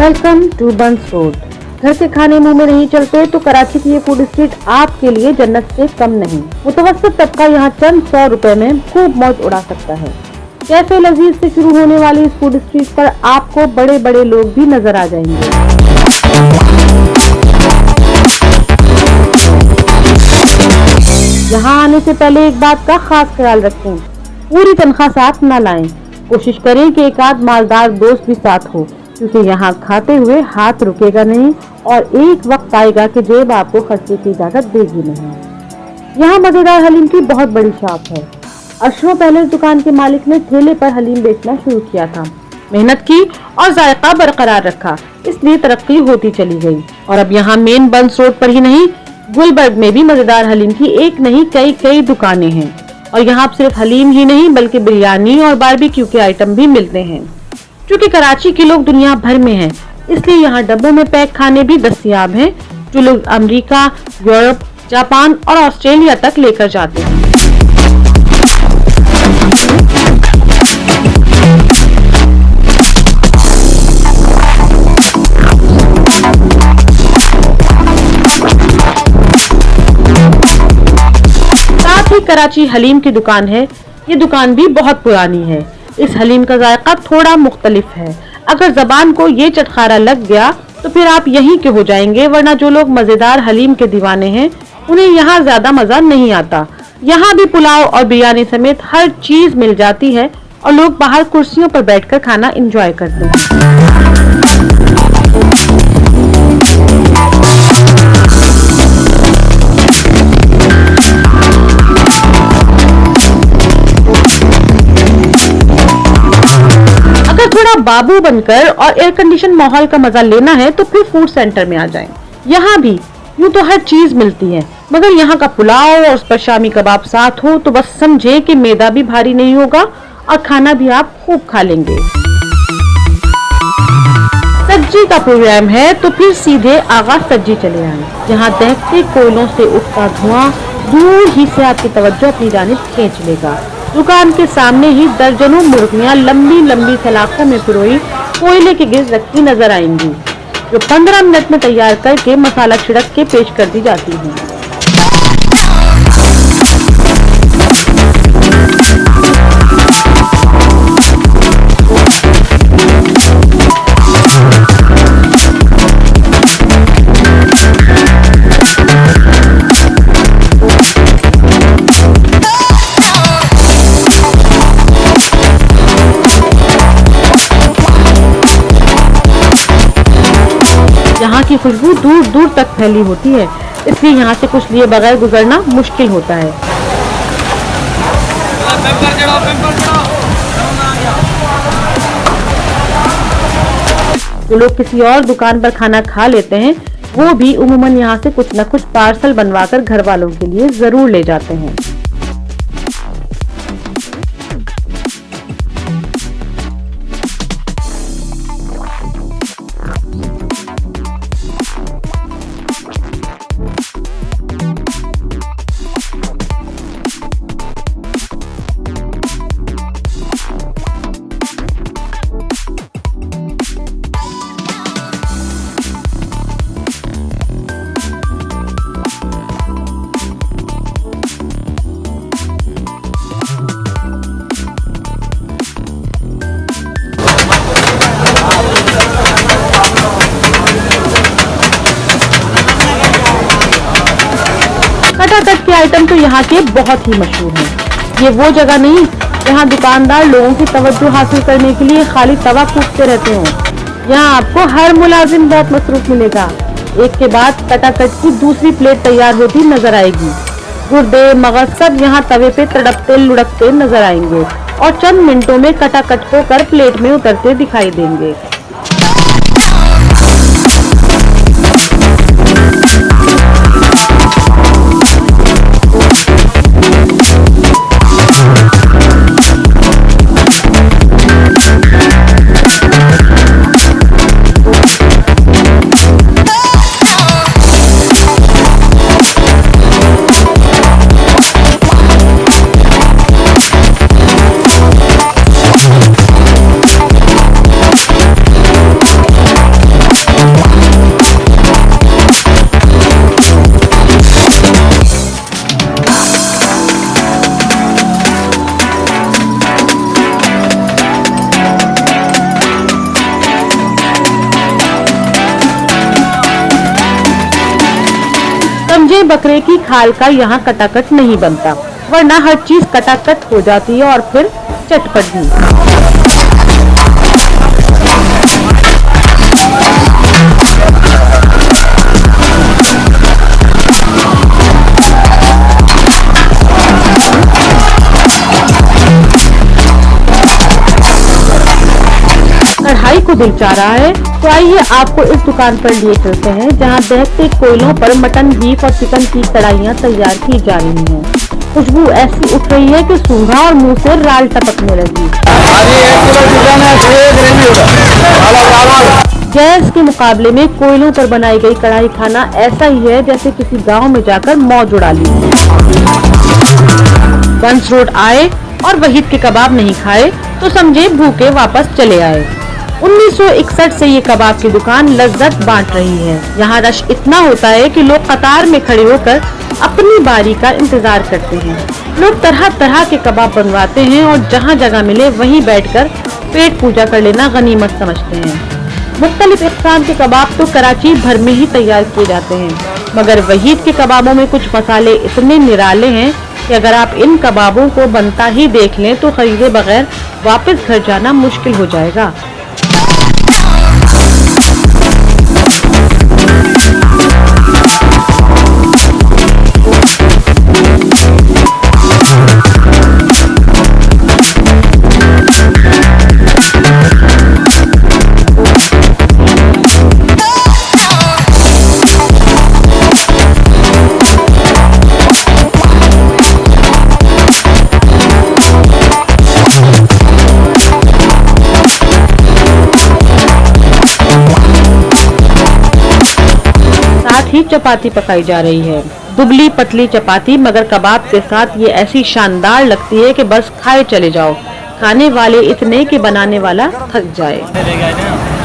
Welcome to buns road. घर के खाने मुंह में नहीं चलते तो कराची की ये फूड स्ट्रीट आपके लिए जन्नत से कम नहीं। मुतवस्सित तबका यहाँ चंद 100 रुपए में खूब मौज उड़ा सकता है। कैफे लजीज से शुरू होने वाली इस फूड स्ट्रीट पर आपको बड़े बड़े लोग भी नजर आ जाएंगे। यहाँ आने से पहले एक बात का खास ख्याल रखें, पूरी तनख्वाह साथ न लाएं। कोशिश करें कि एक आध मालदार दोस्त भी साथ हो, क्योंकि यहाँ खाते हुए हाथ रुकेगा नहीं और एक वक्त आएगा कि जेब आपको खर्चे की इजाजत देगी नहीं। यहाँ मजेदार हलीम की बहुत बड़ी शॉप है। अरसों पहले इस दुकान के मालिक ने ठेले पर हलीम बेचना शुरू किया था। मेहनत की और जायका बरकरार रखा, इसलिए तरक्की होती चली गई। और अब यहाँ मेन बंस रोड पर ही नहीं, गुलबर्ग में भी मजेदार हलीम की एक नहीं कई दुकानें हैं। और यहाँ सिर्फ हलीम ही नहीं बल्कि बिरयानी और बारबेक्यू के आइटम भी मिलते हैं। क्योंकि कराची के लोग दुनिया भर में हैं, इसलिए यहाँ डब्बों में पैक खाने भी दस्तयाब हैं, जो लोग अमेरिका, यूरोप, जापान और ऑस्ट्रेलिया तक लेकर जाते हैं। साथ ही कराची हलीम की दुकान है। ये दुकान भी बहुत पुरानी है। इस हलीम का जायका थोड़ा मुख्तलिफ है। अगर जबान को ये चटखारा लग गया तो फिर आप यहीं के हो जाएंगे, वरना जो लोग मजेदार हलीम के दीवाने हैं उन्हें यहाँ ज्यादा मजा नहीं आता। यहाँ भी पुलाव और बिरयानी समेत हर चीज मिल जाती है और लोग बाहर कुर्सियों पर बैठकर खाना एंजॉय करते हैं। थोड़ा बाबू बनकर और एयर कंडीशन माहौल का मजा लेना है तो फिर फूड सेंटर में आ जाएं। यहाँ भी यूँ तो हर चीज मिलती है, मगर यहाँ का पुलाव और उस पर शामी कबाब साथ हो तो बस समझे कि मैदा भी भारी नहीं होगा और खाना भी आप खूब खा लेंगे। सज्जी का प्रोग्राम है तो फिर सीधे आगा सज्जी चले आए। यहाँ दहकते कोयलों से उठता धुआं दूर ही से आपकी तवज्जो अपनी जानिब खींच लेगा। दुकान के सामने ही दर्जनों मुर्गियां लंबी लंबी सलाखों में पिरोई कोयले के गिर्द रखी नजर आएंगी, जो 15 मिनट में तैयार करके मसाला छिड़क के पेश कर दी जाती हैं। यहाँ की खुशबू दूर दूर तक फैली होती है, इसलिए यहाँ से कुछ लिए बगैर गुजरना मुश्किल होता है। जो लोग किसी और दुकान पर खाना खा लेते हैं वो भी उम्मन यहाँ से कुछ न कुछ पार्सल बनवाकर घर वालों के लिए जरूर ले जाते हैं। कटाकट के आइटम तो यहाँ के बहुत ही मशहूर हैं। ये वो जगह नहीं जहाँ दुकानदार लोगों की तवज्जो हासिल करने के लिए खाली तवा फूंकते रहते हों। यहाँ आपको हर मुलाजिम बहुत मसरूफ मिलेगा। एक के बाद कटाकट की दूसरी प्लेट तैयार होती नजर आएगी। गुर्दे मगज सब यहाँ तवे पे तड़पते लुढ़कते नजर आएंगे और चंद मिनटों में कटाकट होकर प्लेट में उतरते दिखाई देंगे। समझे बकरे की खाल का यहाँ कटाकट नहीं बनता, वरना हर चीज कटाकट हो जाती है और फिर चटपट भी। कढ़ाई को दिल चाह रहा है तो आइए आपको इस दुकान पर लिए चलते हैं जहां दहकते कोयलों पर मटन, बीफ और चिकन की कढ़ाइयां तैयार की जा रही हैं। खुशबू ऐसी उठ रही है कि सूंघा और मुंह से राल टपकने लगी। गैस के मुकाबले में कोयलों पर बनाई गई कढ़ाई खाना ऐसा ही है जैसे किसी गाँव में जाकर मौज उड़ा ली। बंस रोड आए और वहीद के कबाब नहीं खाए तो समझे भूखे वापस चले आए। 1961 से ये कबाब की दुकान लज्जत बांट रही है। यहाँ रश इतना होता है कि लोग कतार में खड़े होकर अपनी बारी का इंतजार करते हैं। लोग तरह तरह के कबाब बनवाते हैं और जहाँ जगह मिले वहीं बैठकर पेट पूजा कर लेना गनीमत समझते हैं। मुख्तलिफ इक़साम के कबाब तो कराची भर में ही तैयार किए जाते हैं, मगर वहीद के कबाबों में कुछ मसाले इतने निराले हैं कि अगर आप इन कबाबों को बनता ही देख लें तो खरीदे बगैर वापस घर जाना मुश्किल हो जाएगा। ही चपाती पकाई जा रही है, दुबली पतली चपाती, मगर कबाब के साथ ये ऐसी शानदार लगती है कि बस खाए चले जाओ। खाने वाले इतने कि बनाने वाला थक जाए।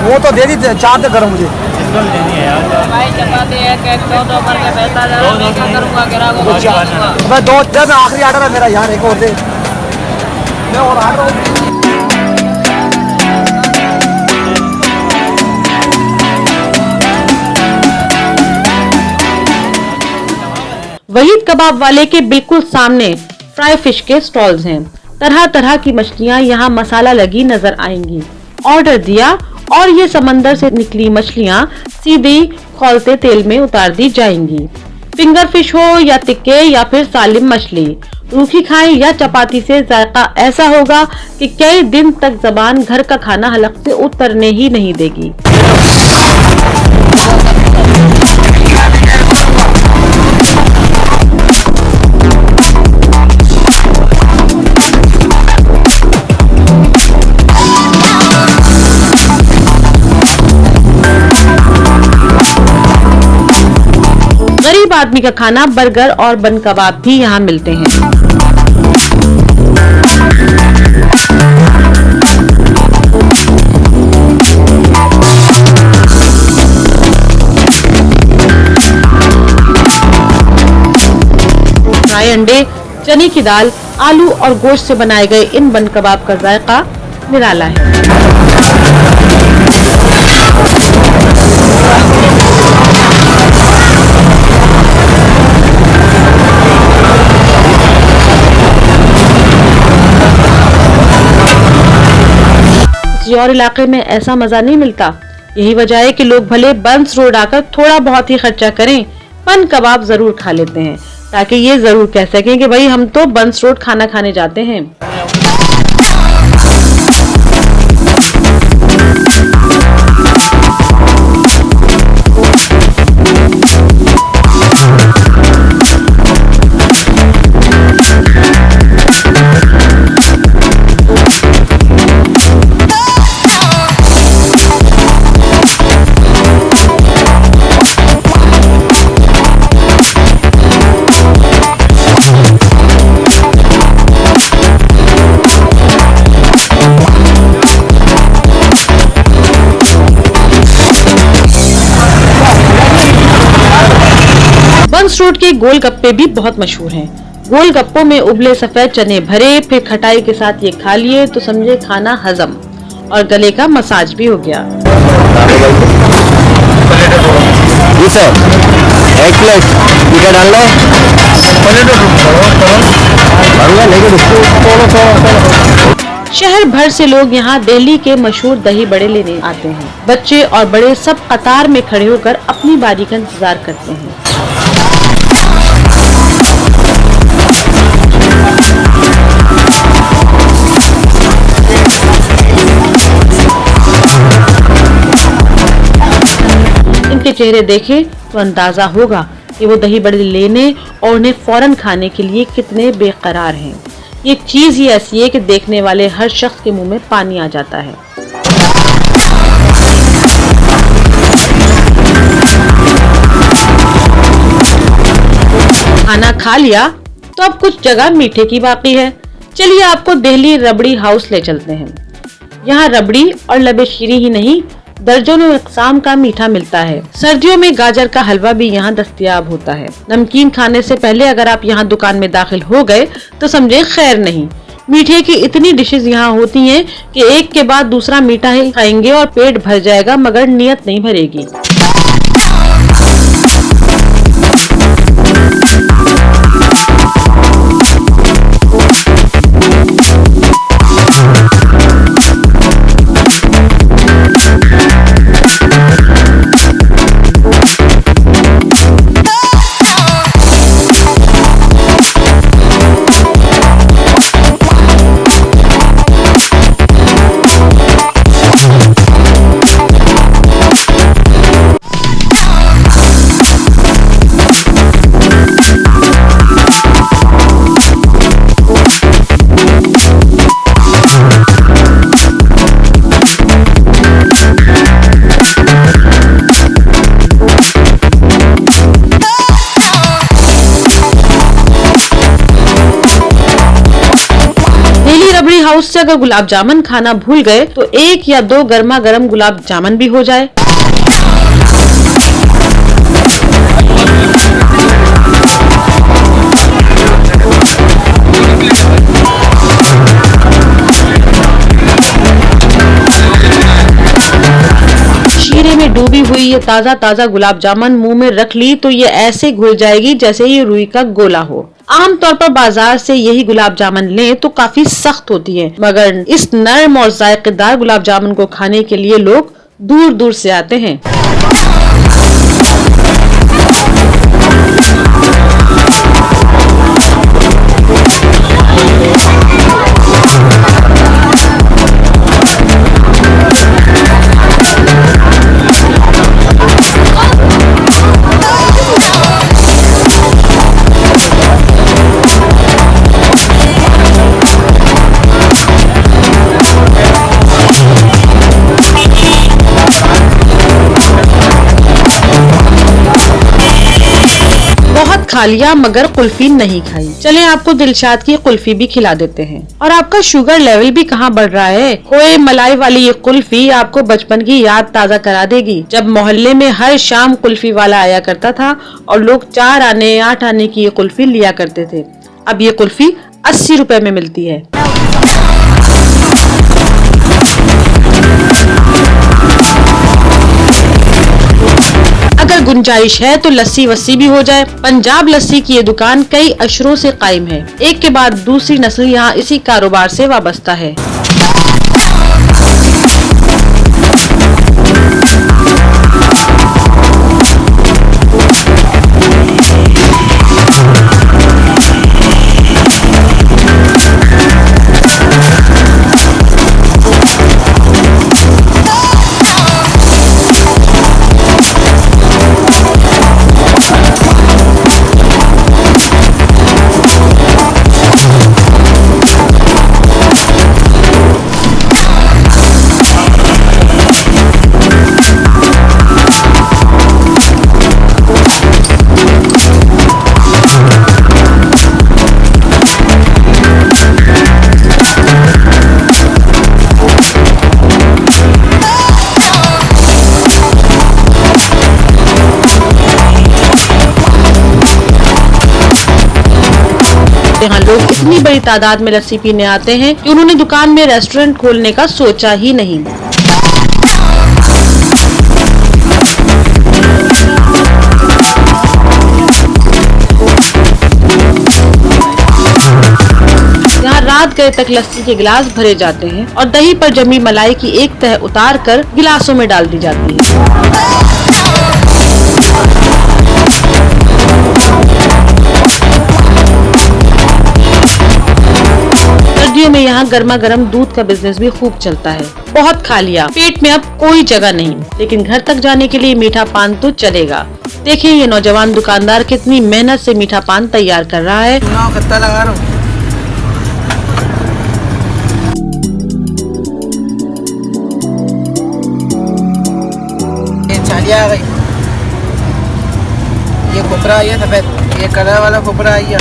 वो तो दे दी, चार तो करो मुझे। भाई चपाती है, केक दो करके बेचता जा रहा, मैं क्या करूंगा, गिराको को दूंगा। मैं दो जब आखिरी ऑर्डर है मेरा यार, एक और दे, मैं और ऑर्डर। वहीद कबाब वाले के बिल्कुल सामने फ्राई फिश के स्टॉल्स हैं। तरह तरह की मछलियां यहाँ मसाला लगी नजर आएंगी। ऑर्डर दिया और ये समंदर से निकली मछलियां सीधे खौलते तेल में उतार दी जाएंगी। फिंगर फिश हो या टिक्के या फिर सालिम मछली, रूखी खाएं या चपाती से जायका ऐसा होगा कि कई दिन तक जबान घर का खाना हलक से उतरने ही नहीं देगी। गरीब आदमी का खाना बर्गर और बन कबाब भी यहाँ मिलते हैं। फ्राई अंडे, चने की दाल, आलू और गोश्त से बनाए गए इन बन कबाब का जायका निराला है। और इलाके में ऐसा मजा नहीं मिलता। यही वजह है कि लोग भले बंस रोड आकर थोड़ा बहुत ही खर्चा करें, बन कबाब जरूर खा लेते हैं, ताकि ये जरूर कह सकें कि भाई हम तो बंस रोड खाना खाने जाते हैं। बंस रोड के गोलगप्पे भी बहुत मशहूर हैं। गोलगप्पों में उबले सफेद चने भरे, फिर खटाई के साथ ये खा लिए तो समझे खाना हजम और गले का मसाज भी हो गया। जी सर, एक प्लेट मीठा डाल लो, लेकिन शहर भर से लोग यहाँ दिल्ली के मशहूर दही बड़े लेने आते हैं। बच्चे और बड़े सब कतार में खड़े होकर अपनी बारी का इंतजार करते हैं। इनके चेहरे देखें तो अंदाजा होगा कि वो दही बड़े लेने और उन्हें फौरन खाने के लिए कितने बेकरार हैं। ये चीज ही ऐसी है कि देखने वाले हर शख्स के मुंह में पानी आ जाता है। खाना खा लिया तो अब कुछ जगह मीठे की बाकी है। चलिए आपको दिल्ली रबड़ी हाउस ले चलते हैं। यहाँ रबड़ी और लबे शीरी ही नहीं, दर्जनों इकसाम का मीठा मिलता है। सर्दियों में गाजर का हलवा भी यहाँ दस्तयाब होता है। नमकीन खाने से पहले अगर आप यहाँ दुकान में दाखिल हो गए तो समझे खैर नहीं। मीठे की इतनी डिशेज यहाँ होती हैं कि एक के बाद दूसरा मीठा ही खाएंगे और पेट भर जाएगा, मगर नियत नहीं भरेगी। रबड़ी हाउस से अगर गुलाब जामुन खाना भूल गए तो एक या दो गर्मा गर्म गुलाब जामुन भी हो जाए। शीरे में डूबी हुई ये ताजा ताजा गुलाब जामुन मुंह में रख ली तो ये ऐसे घुल जाएगी जैसे ये रुई का गोला हो। आमतौर पर बाजार से यही गुलाब जामुन लें तो काफी सख्त होती है, मगर इस नरम और जायकेदार गुलाब जामुन को खाने के लिए लोग दूर दूर से आते हैं। खा लिया मगर कुल्फी नहीं खाई। चलें आपको दिलशाद की कुल्फी भी खिला देते हैं। और आपका शुगर लेवल भी कहाँ बढ़ रहा है। खोए मलाई वाली ये कुल्फी आपको बचपन की याद ताजा करा देगी, जब मोहल्ले में हर शाम कुल्फी वाला आया करता था और लोग 4 आने 8 आने की ये कुल्फी लिया करते थे। अब ये कुल्फी 80 रुपए में मिलती है। अगर गुंजाइश है तो लस्सी वस्सी भी हो जाए। पंजाब लस्सी की ये दुकान कई अशरों से कायम है। एक के बाद दूसरी नस्ल यहाँ इसी कारोबार से वाबस्ता है। यहाँ लोग इतनी बड़ी तादाद में लस्सी पीने आते हैं कि उन्होंने दुकान में रेस्टोरेंट खोलने का सोचा ही नहीं। हाथ गए तक लस्सी के गिलास भरे जाते हैं और दही पर जमी मलाई की एक तह उतार कर गिलासों में डाल दी जाती है। सर्दियों में यहाँ गर्मा गर्म दूध का बिजनेस भी खूब चलता है। बहुत खा लिया, पेट में अब कोई जगह नहीं, लेकिन घर तक जाने के लिए मीठा पान तो चलेगा। देखिए ये नौजवान दुकानदार कितनी मेहनत से मीठा पान तैयार कर रहा है। कितना लगा रहा हूँ। ये छालिया आ गई, ये खोपरा आई है सफेद, ये कलर वाला खोपरा आई है,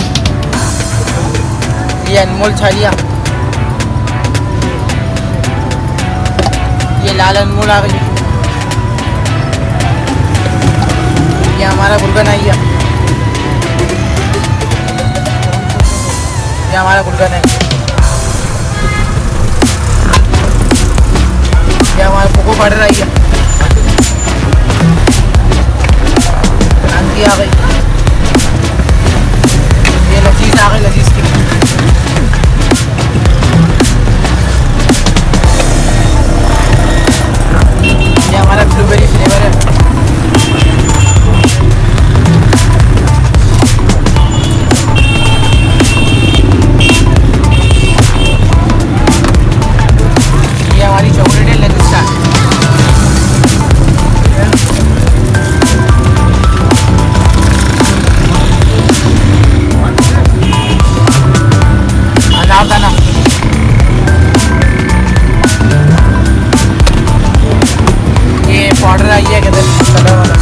ये अनमोल छालिया, ये लाल अनमोल आ गई, ये हमारा गुलगन आई है, ये हमारा गुलगन है, ये हमारा कोको पाउडर आई है, आंटी आ गई, ये लजीज आ गई, लजीज की, ये हमारा ब्लूबेरी फ्लेवर है, ये हमारी चॉकलेट है लजीस्ता, अनारदाना, ये पाउडर आई है किधर कलर वाला,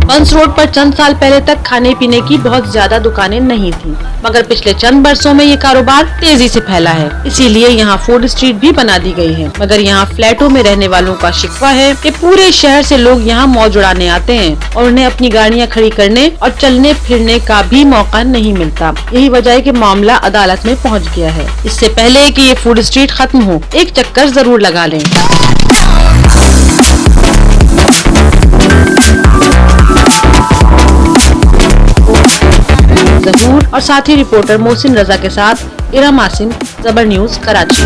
बंस रोड पर चंद साल पहले तक खाने पीने की बहुत ज्यादा दुकानें नहीं थी, मगर पिछले चंद वर्षों में ये कारोबार तेजी से फैला है। इसीलिए यहाँ फूड स्ट्रीट भी बना दी गई है। मगर यहाँ फ्लैटों में रहने वालों का शिकवा है कि पूरे शहर से लोग यहाँ मौज उड़ाने आते हैं और उन्हें अपनी गाड़ियाँ खड़ी करने और चलने फिरने का भी मौका नहीं मिलता। यही वजह है कि मामला अदालत में पहुँच गया है। इससे पहले कि ये फूड स्ट्रीट खत्म हो, एक चक्कर जरूर लगा लें। जहूर और साथी रिपोर्टर मोहसिन रजा के साथ इरम आसिम, ज़बर न्यूज़, कराची।